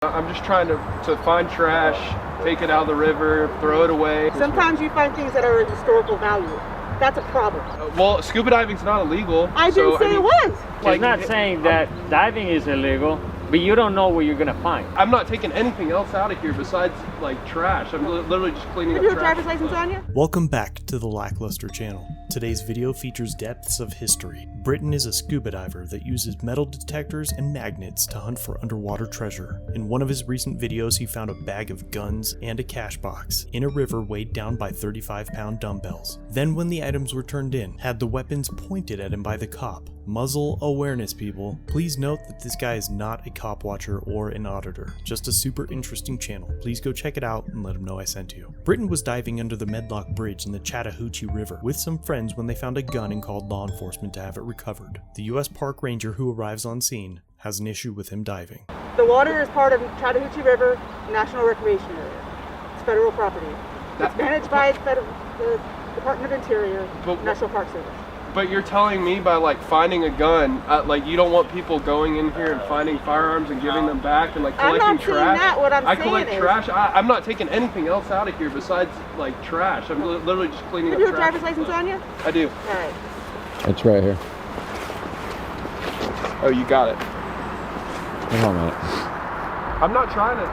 I'm just trying to find trash, take it out of the river, throw it away. Sometimes you find things that are of historical value. That's a problem. Well, scuba diving's not illegal. I didn't say it was. She's not saying that diving is illegal, but you don't know what you're gonna find. I'm not taking anything else out of here besides like trash. I'm literally just cleaning up trash. Have you have a driver's license on you? Welcome back to the LackLuster channel. Today's video features depths of history. Britain is a scuba diver that uses metal detectors and magnets to hunt for underwater treasure. In one of his recent videos, he found a bag of guns and a cash box in a river weighed down by 35-pound dumbbells. Then when the items were turned in, had the weapons pointed at him by the cop. Muzzle awareness, people. Please note that this guy is not a cop watcher or an auditor, just a super interesting channel. Please go check it out and let him know I sent you. Britain was diving under the Medlock Bridge in the Chattahoochee River with some friends when they found a gun and called law enforcement to have it recovered. The U.S. Park Ranger who arrives on scene has an issue with him diving. The water is part of Chattahoochee River National Recreation Area. It's federal property. It's managed by the Department of Interior, National Park Service. But you're telling me by like finding a gun, like you don't want people going in here and finding firearms and giving them back and like collecting trash? I'm not saying that. What I'm saying collect trash. I'm not taking anything else out of here besides like trash. I'm literally just cleaning up trash. Do you have a driver's license on you? I do. All right. It's right here. Oh, you got it. Hang on a minute. I'm not trying to.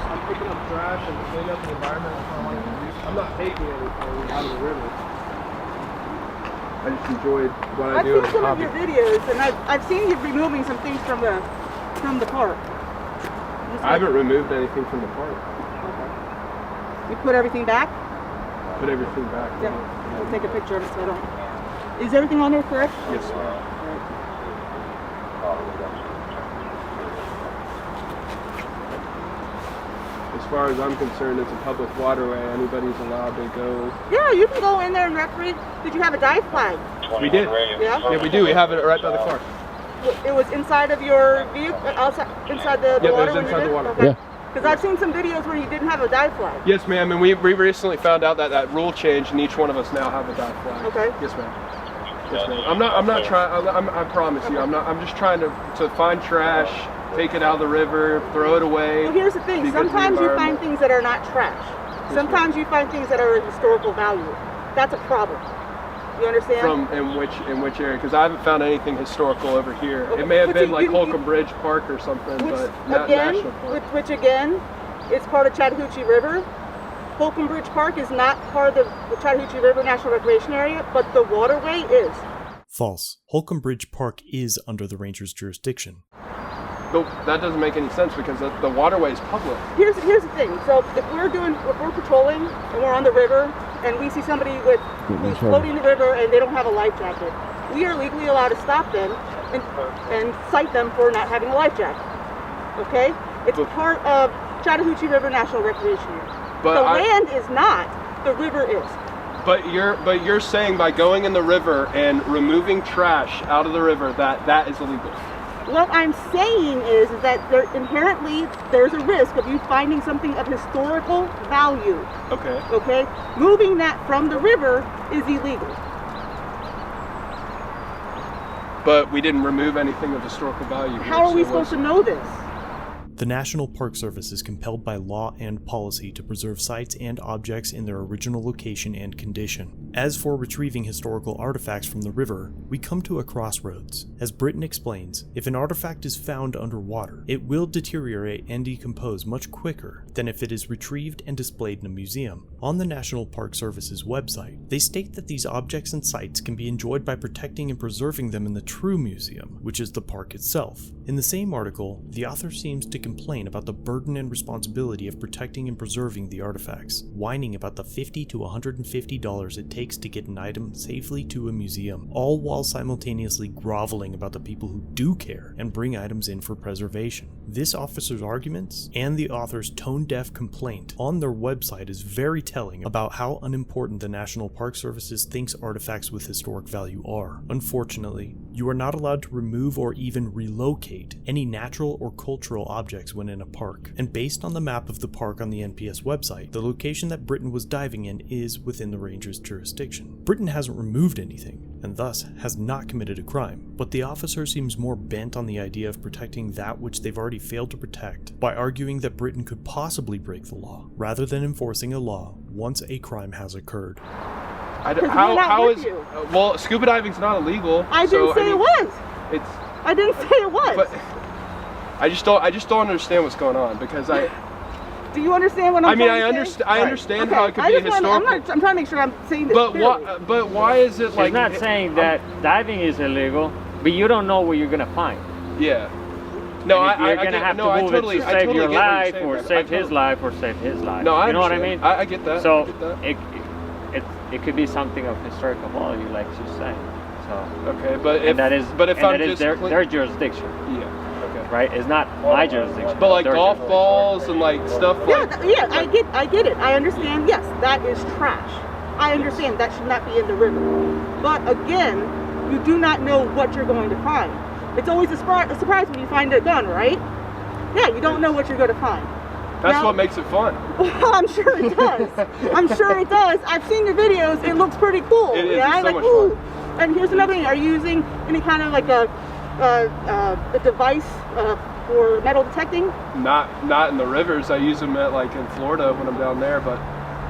I'm picking up trash and cleaning up the environment. I'm not taking anything out of the river. I just enjoyed what I do. I've seen some of your videos, and I've seen you removing some things from the park. I haven't removed anything from the park. Okay. You put everything back? Put everything back. Yeah. I'll take a picture of it so I don't. Is everything on there correct? Yes, sir. As far as I'm concerned, it's a public waterway. Anybody's allowed to go. Yeah, you can go in there and recreate. Did you have a dive flag? We did. Yeah? Yeah, we do. We have it right by the car. It was inside of your vehicle, outside, inside the water? Yeah, it was inside the water. Okay. Yeah. Because I've seen some videos where you didn't have a dive flag. Yes, ma'am. And we recently found out that rule changed, and each one of us now have a dive flag. Okay. Yes, ma'am. Yes, ma'am. I'm not trying. I promise you. I'm just trying to find trash, take it out of the river, throw it away. Well, here's the thing. Sometimes you find things that are not trash. Sometimes you find things that are of historical value. That's a problem. You understand? In which area? Because I haven't found anything historical over here. Okay. It may have been like Holcomb Bridge Park or something, but not National Park. Which again, is part of Chattahoochee River. Holcomb Bridge Park is not part of the Chattahoochee River National Recreation Area, but the waterway is. False. Holcomb Bridge Park is under the Ranger's jurisdiction. Nope, that doesn't make any sense because the waterway is public. Here's the thing. So if we're patrolling and we're on the river and we see somebody who's floating the river and they don't have a life jacket, we are legally allowed to stop them and cite them for not having a life jacket. Okay? It's part of Chattahoochee River National Recreation Area. The land is not, the river is. But you're saying by going in the river and removing trash out of the river that is illegal. What I'm saying is that there's a risk of you finding something of historical value. Okay. Okay? Moving that from the river is illegal. But we didn't remove anything of historical value. How are we supposed to know this? The National Park Service is compelled by law and policy to preserve sites and objects in their original location and condition. As for retrieving historical artifacts from the river, we come to a crossroads. As Britain explains, if an artifact is found underwater, it will deteriorate and decompose much quicker than if it is retrieved and displayed in a museum. On the National Park Service's website, they state that these objects and sites can be enjoyed by protecting and preserving them in the true museum, which is the park itself. In the same article, the author seems to complain about the burden and responsibility of protecting and preserving the artifacts, whining about the $50 to $150 it takes to get an item safely to a museum, all while simultaneously groveling about the people who do care and bring items in for preservation. This officer's arguments and the author's tone-deaf complaint on their website is very telling about how unimportant the National Park Service thinks artifacts with historic value are. Unfortunately, You are not allowed to remove or even relocate any natural or cultural objects when in a park. And based on the map of the park on the NPS website, the location that Britton was diving in is within the ranger's jurisdiction. Britton hasn't removed anything, and thus has not committed a crime, but the officer seems more bent on the idea of protecting that which they've already failed to protect by arguing that Britton could possibly break the law, rather than enforcing a law once a crime has occurred. How is well, scuba diving's not illegal. I didn't say it was. I didn't say it was. But I just don't understand what's going on because Do you understand what I'm trying to say? I understand how it could be a historical. I'm trying to make sure I'm saying this clearly. But why is it like? She's not saying that diving is illegal, but you don't know what you're gonna find. Yeah. No, you're gonna have to move it to save your life, or save his life, or save his life. No, you know what I mean? I get that. So I get that. it could be something of historical value, like she's saying. So okay, but if their jurisdiction. Yeah. Okay. Right? It's not my jurisdiction. But like golf balls and like stuff like. Yeah, I get it. I understand. Yes, that is trash. I understand that should not be in the river. But again, you do not know what you're going to find. It's always a surprise when you find a gun, right? Yeah, you don't know what you're going to find. That's what makes it fun. Well, I'm sure it does. I'm sure it does. I've seen your videos. It looks pretty cool. It is. Yeah? It's so much fun. And here's another thing. Are you using any kind of like a device for metal detecting? Not in the rivers. I use them in Florida when I'm down there, but.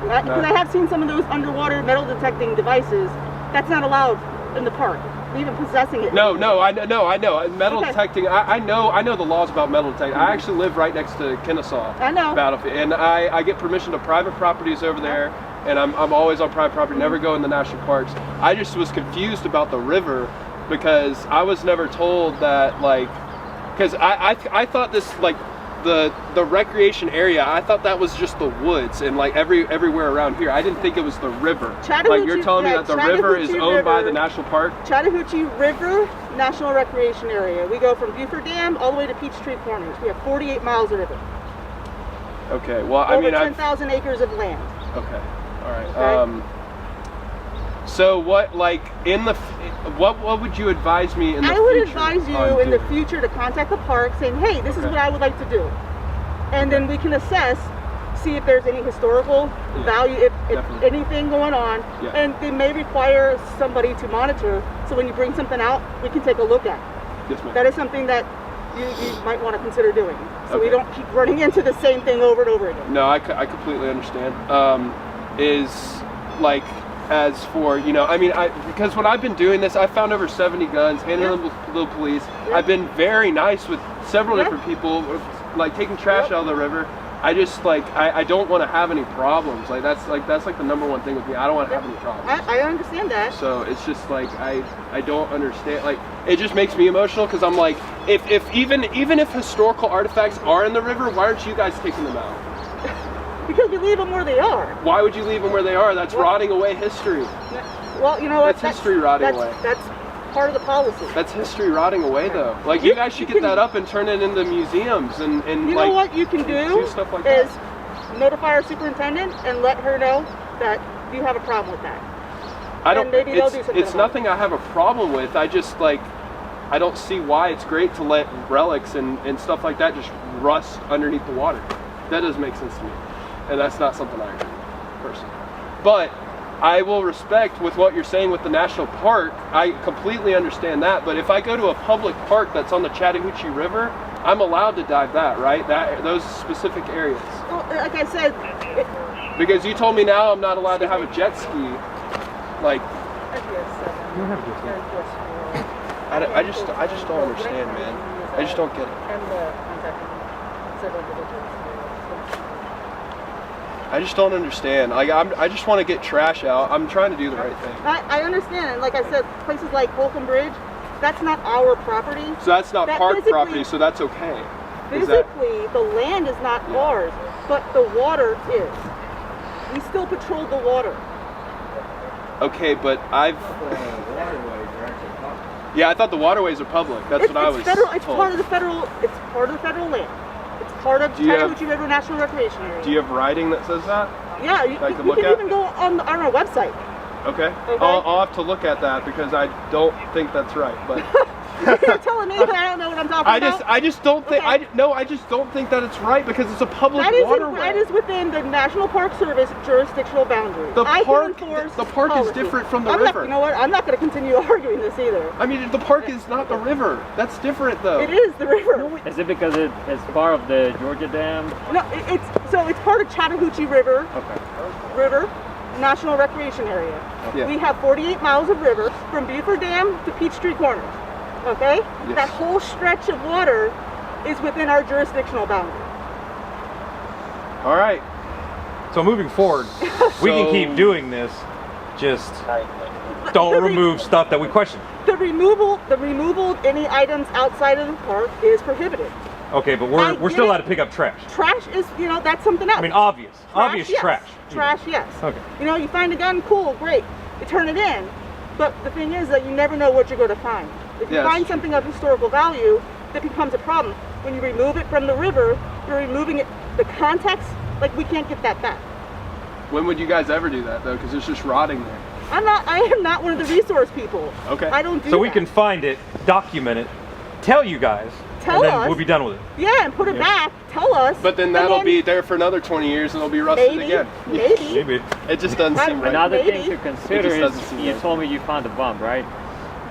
Because I have seen some of those underwater metal detecting devices. That's not allowed in the park. Even possessing it. No, I know. Metal detecting. I know the laws about metal detecting. I actually live right next to Kennesaw. I know. Battlefield, and I get permission to private properties over there, and I'm always on private property. Never go in the national parks. I just was confused about the river because I was never told that because I thought this the recreation area, I thought that was just the woods and everywhere around here. I didn't think it was the river. You're telling me that the river is owned by the national park? Chattahoochee River National Recreation Area. We go from Buford Dam all the way to Peachtree Corners. We have 48 miles of river. Okay, well, over 10,000 acres of land. Okay, all right. Okay. So what, what would you advise me in the future? I would advise you in the future to contact the park saying, hey, this is what I would like to do. And then we can assess, see if there's any historical value, if anything going on. Yeah. And they may require somebody to monitor. So when you bring something out, we can take a look at it. Yes, ma'am. That is something that you might want to consider doing. So we don't keep running into the same thing over and over again. No, I completely understand. As for, because when I've been doing this, I found over 70 guns, handed them to the police. Yeah. I've been very nice with several different people, taking trash out of the river. I just, I don't want to have any problems. That's the number one thing with me. I don't want to have any problems. I understand that. So it's just, I don't understand. It just makes me emotional because I'm even if historical artifacts are in the river, why aren't you guys taking them out? Because we leave them where they are. Why would you leave them where they are? That's rotting away history. Well, you know what? That's history rotting away. That's part of the policy. That's history rotting away, though. You guys should get that up and turn it into museums and you know what you can do stuff like is that. Notify our superintendent and let her know that you have a problem with that. Maybe they'll do something. It's nothing I have a problem with. I just I don't see why it's great to let relics and stuff like that just rust underneath the water. That doesn't make sense to me. And that's not something I agree with, personally. But I will respect with what you're saying with the national park. I completely understand that. But if I go to a public park that's on the Chattahoochee River, I'm allowed to dive that, right? Those specific areas. Well, like I said, because you told me now I'm not allowed to have a jet ski. I just don't understand, man. I just don't get it. I just don't understand. I just want to get trash out. I'm trying to do the right thing. I understand. And like I said, places like Holcomb Bridge, that's not our property. So that's not park property, so that's okay. Physically, the land is not ours, but the water is. We still patrol the water. Okay, but yeah, I thought the waterways are public. That's what I was told. It's part of the federal land. It's part of Chattahoochee River National Recreation Area. Do you have writing that says that? Yeah, you can even go on our website. Okay. Okay. I'll have to look at that because I don't think that's right. But You're telling me that I don't know what I'm talking about? I just don't think Okay. I just don't think that it's right because it's a public That is, waterway. that is within the National Park Service jurisdictional boundary. The I park- can enforce the park is policy. different from the I'm river. Not, you know what? I'm not going to continue arguing this either. I mean, the park is not the river. That's different though. It is the river. Is it because it's part of the Georgia Dam? No, it's part of Chattahoochee River Okay. National Recreation Area. Yeah. We have 48 miles of river from Beaufort Dam to Peachtree Corners. Okay? Yes. That whole stretch of water is within our jurisdictional boundary. All right. So moving forward, we can keep doing this. Just don't remove stuff that we question. The removal of any items outside of the park is prohibited. Okay, but I we're get still it. allowed to pick up trash. Trash is, that's something else. I mean, obvious yes. trash. Trash, yes. Okay. You find a gun, cool, great. You turn it in. But the thing is that you never know what you're going to find. If you Yeah, find that's something of historical value, that becomes a problem. When you remove it from the river, you're removing it, the context, like we can't get that back. When would you guys ever do that though? Because it's just rotting there. I am not one of the resource people. Okay. I don't do So that. we can find it, document it, tell you guys, Tell and then us. we'll be done with it. Yeah, and put it back, tell us. But then and that'll be there for another 20 years and it'll be rusted maybe, again. maybe. Maybe. It just doesn't seem right. Another Maybe. thing to consider It just is doesn't seem you right. told me you found a bomb, right?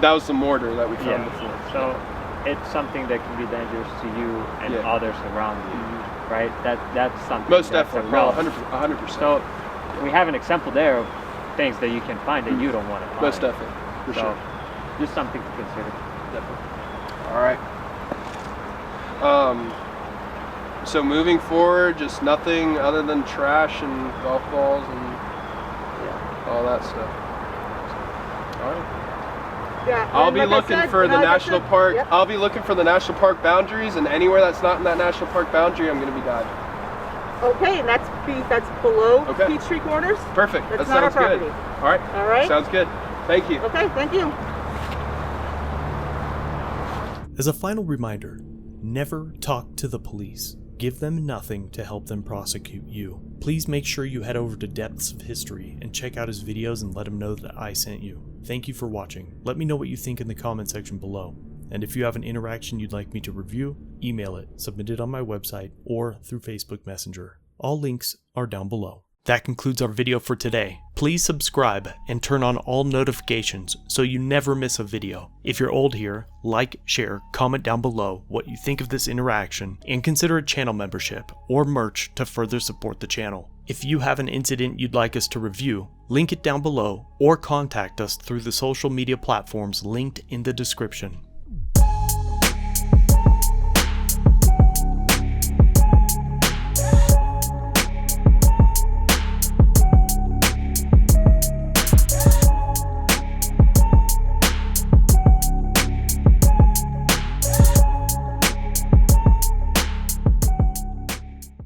That was the mortar that we found before. So it's something that can be dangerous to you and Yeah. others around you, right? That's something. Most that's a definitely. No, problem. 100%. So we have an example there of things that you can find that you don't want to find. Most definitely. For So sure. just something to consider. Definitely. All right. So moving forward, just nothing other than trash and golf balls and all that stuff. All right. Yeah, I'll and be like I looking said, for the like I national said, park. yep. I'll be looking for the national park boundaries, and anywhere that's not in that national park boundary, I'm going to be diving. Okay, and that's below Okay. Peachtree Corners. Perfect. That's that not our sounds good. property. All right. All right. Sounds good. Thank you. Okay, thank you. As a final reminder, never talk to the police. Give them nothing to help them prosecute you. Please make sure you head over to Depths of History and check out his videos and let him know that I sent you. Thank you for watching. Let me know what you think in the comment section below. And if you have an interaction you'd like me to review, email it, submit it on my website, or through Facebook Messenger. All links are down below. That concludes our video for today. Please subscribe and turn on all notifications so you never miss a video. If you're old here, like, share, comment down below what you think of this interaction, and consider a channel membership or merch to further support the channel. If you have an incident you'd like us to review, link it down below or contact us through the social media platforms linked in the description.